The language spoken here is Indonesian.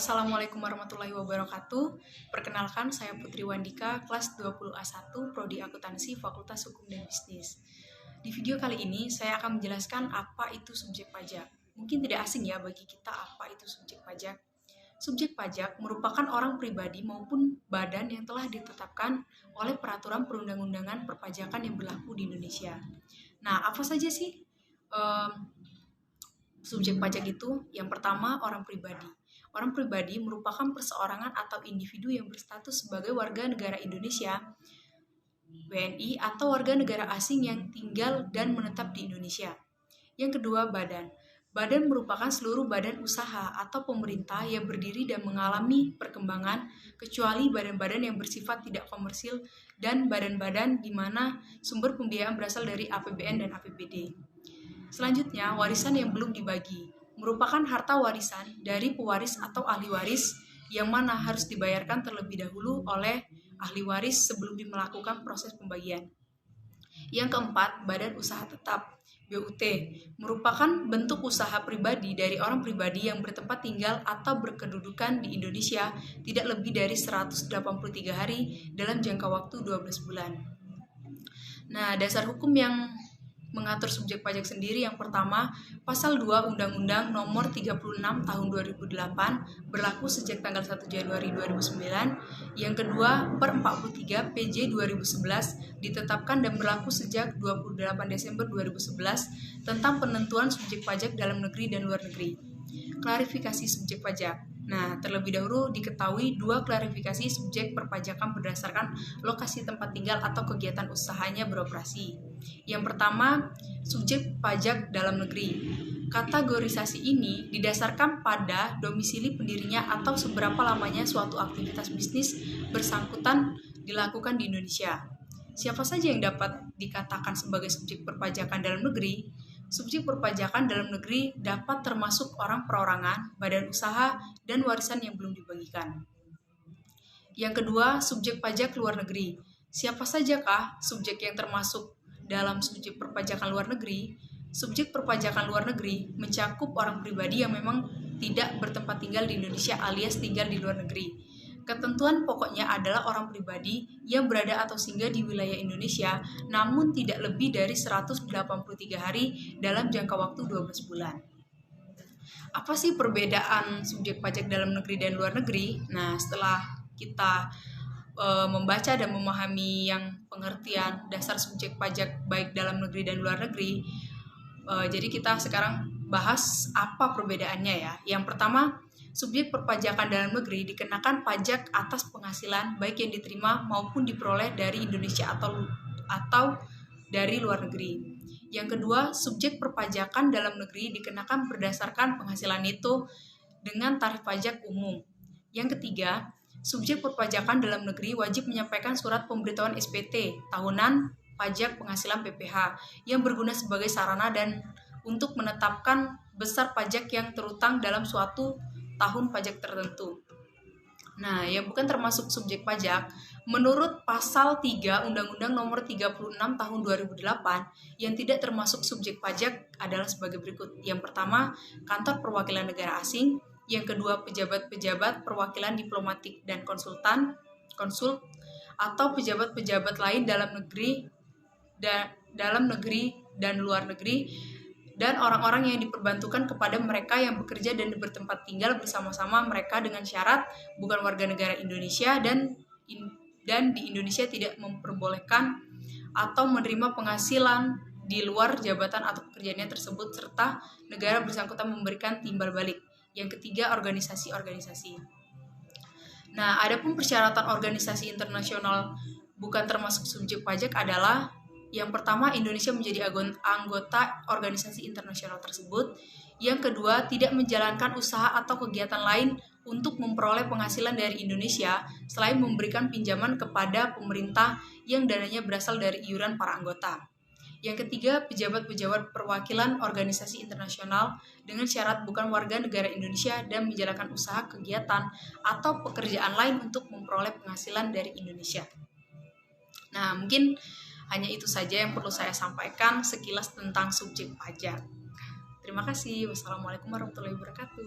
Assalamualaikum warahmatullahi wabarakatuh. Perkenalkan, saya Putri Wandika, kelas 20A1, Prodi Akuntansi, Fakultas Hukum dan Bisnis. Di video kali ini, saya akan menjelaskan apa itu subjek pajak. Mungkin tidak asing ya bagi kita apa itu subjek pajak. Subjek pajak merupakan orang pribadi maupun badan yang telah ditetapkan oleh peraturan perundang-undangan perpajakan yang berlaku di Indonesia. Nah, apa saja sih subjek pajak itu? Yang pertama, orang pribadi. Orang pribadi merupakan perseorangan atau individu yang berstatus sebagai warga negara Indonesia, WNI, atau warga negara asing yang tinggal dan menetap di Indonesia. Yang kedua, badan. Badan merupakan seluruh badan usaha atau pemerintah yang berdiri dan mengalami perkembangan, kecuali badan-badan yang bersifat tidak komersil dan badan-badan di mana sumber pembiayaan berasal dari APBN dan APBD. Selanjutnya, warisan yang belum dibagi merupakan harta warisan dari pewaris atau ahli waris yang mana harus dibayarkan terlebih dahulu oleh ahli waris sebelum melakukan proses pembagian. Yang keempat, badan usaha tetap BUT merupakan bentuk usaha pribadi dari orang pribadi yang bertempat tinggal atau berkedudukan di Indonesia tidak lebih dari 183 hari dalam jangka waktu 12 bulan. Nah, dasar hukum yang mengatur subjek pajak sendiri, yang pertama, Pasal 2 Undang-Undang Nomor 36 Tahun 2008 berlaku sejak tanggal 1 Januari 2009. Yang kedua, Per 43 PJ 2011 ditetapkan dan berlaku sejak 28 Desember 2011 tentang penentuan subjek pajak dalam negeri dan luar negeri. Klarifikasi subjek pajak. Nah, terlebih dahulu diketahui dua klarifikasi subjek perpajakan berdasarkan lokasi tempat tinggal atau kegiatan usahanya beroperasi. Yang pertama, subjek pajak dalam negeri. Kategorisasi ini didasarkan pada domisili pendirinya atau seberapa lamanya suatu aktivitas bisnis bersangkutan dilakukan di Indonesia. Siapa saja yang dapat dikatakan sebagai subjek perpajakan dalam negeri? Subjek perpajakan dalam negeri dapat termasuk orang perorangan, badan usaha, dan warisan yang belum dibagikan. Yang kedua, subjek pajak luar negeri. Siapa sajakah subjek yang termasuk dalam subjek perpajakan luar negeri? Subjek perpajakan luar negeri mencakup orang pribadi yang memang tidak bertempat tinggal di Indonesia alias tinggal di luar negeri. Ketentuan pokoknya adalah orang pribadi yang berada atau singgah di wilayah Indonesia namun tidak lebih dari 183 hari dalam jangka waktu 12 bulan. Apa sih perbedaan subjek pajak dalam negeri dan luar negeri? Nah, setelah kita membaca dan memahami yang pengertian dasar subjek pajak baik dalam negeri dan luar negeri, jadi kita sekarang bahas apa perbedaannya ya. Yang pertama, subjek perpajakan dalam negeri dikenakan pajak atas penghasilan baik yang diterima maupun diperoleh dari Indonesia atau dari luar negeri. Yang kedua, subjek perpajakan dalam negeri dikenakan berdasarkan penghasilan itu dengan tarif pajak umum. Yang ketiga, subjek perpajakan dalam negeri wajib menyampaikan surat pemberitahuan SPT tahunan pajak penghasilan PPH yang berguna sebagai sarana dan untuk menetapkan besar pajak yang terutang dalam suatu tahun pajak tertentu. Nah, yang bukan termasuk subjek pajak, menurut Pasal 3 Undang-Undang Nomor 36 Tahun 2008 yang tidak termasuk subjek pajak adalah sebagai berikut. Yang pertama, kantor perwakilan negara asing. Yang kedua, pejabat-pejabat perwakilan diplomatik dan konsul atau pejabat-pejabat lain dalam negeri dan luar negeri, dan orang-orang yang diperbantukan kepada mereka yang bekerja dan bertempat tinggal bersama-sama mereka dengan syarat bukan warga negara Indonesia dan di Indonesia tidak memperbolehkan atau menerima penghasilan di luar jabatan atau pekerjaannya tersebut serta negara bersangkutan memberikan timbal balik. Yang ketiga, organisasi-organisasi. Nah, adapun persyaratan organisasi internasional bukan termasuk subjek pajak adalah yang pertama, Indonesia menjadi anggota organisasi internasional tersebut. Yang kedua, tidak menjalankan usaha atau kegiatan lain untuk memperoleh penghasilan dari Indonesia selain memberikan pinjaman kepada pemerintah yang dananya berasal dari iuran para anggota. Yang ketiga, pejabat-pejabat perwakilan organisasi internasional dengan syarat bukan warga negara Indonesia dan menjalankan usaha, kegiatan, atau pekerjaan lain untuk memperoleh penghasilan dari Indonesia. Nah, mungkin hanya itu saja yang perlu saya sampaikan sekilas tentang subjek pajak. Terima kasih. Wassalamualaikum warahmatullahi wabarakatuh.